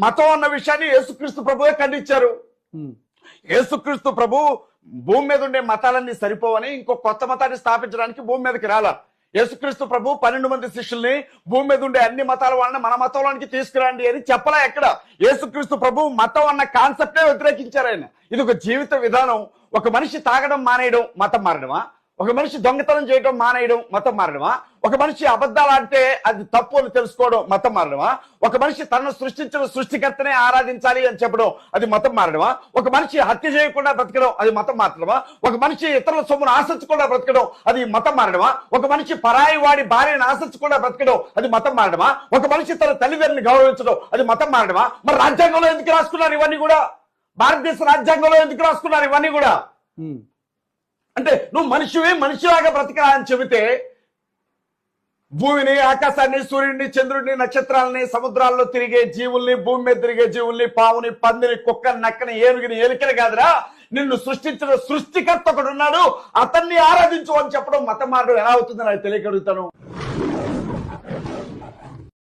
మతం అన్న విషయాన్ని యేసుక్రీస్తు ప్రభువే ఖండించారు. యేసుక్రీస్తు ప్రభు భూమి మీద ఉండే మతాలన్నీ సరిపోవని ఇంకో కొత్త మతాన్ని స్థాపించడానికి భూమి మీదకి రాలా. యేసుక్రీస్తు ప్రభు 12 మంది శిష్యుల్ని భూమి మీద ఉండే అన్ని మతాల వాళ్ళని మన మతంలోనికి తీసుకురండి అని చెప్పలా ఎక్కడ. యేసుక్రీస్తు ప్రభు మతం అన్న కాన్సెప్టే వ్యతిరేకించారు ఆయన. ఇది ఒక జీవిత విధానం. ఒక మనిషి తాగడం మానేయడం మతం మారడమా? ఒక మనిషి దొంగతనం చేయడం మానేయడం మతం మారడమా? ఒక మనిషి అబద్ధాలు అంటే అది తప్పు అని తెలుసుకోవడం మతం మారడమా? ఒక మనిషి తనను సృష్టించిన సృష్టికర్తనే ఆరాధించాలి అని చెప్పడం అది మతం మారడమా? ఒక మనిషి హత్య చేయకుండా బ్రతకడం అది మతం మారడమా? ఒక మనిషి ఇతరుల సొమ్మును ఆశించకుండా బ్రతకడం అది మతం మారడమా? ఒక మనిషి పరాయి వాడి భార్యను ఆశించకుండా బ్రతకడం అది మతం మారడమా? ఒక మనిషి తన తల్లిదండ్రులను గౌరవించడం అది మతం మారడమా? మరి రాజ్యాంగంలో ఎందుకు రాసుకున్నారు ఇవన్నీ కూడా? భారతదేశ రాజ్యాంగంలో ఎందుకు రాసుకున్నారు ఇవన్నీ కూడా? అంటే నువ్వు మనిషిలాగా బ్రతకరా అని చెబితే భూమిని, ఆకాశాన్ని, సూర్యుడిని, చంద్రుడిని, నక్షత్రాలని, సముద్రాల్లో తిరిగే జీవుల్ని, భూమి మీద తిరిగే జీవుల్ని, పావుని, పందిని, కుక్కని, నక్కని, ఏనుగుని, ఎలుకని కాదురా, నిన్ను సృష్టించిన సృష్టికర్త ఒకడు ఉన్నాడు, అతన్ని ఆరాధించు అని చెప్పడం మతం మారడం ఎలా అవుతుందని నాకు తెలియగలుగుతాను.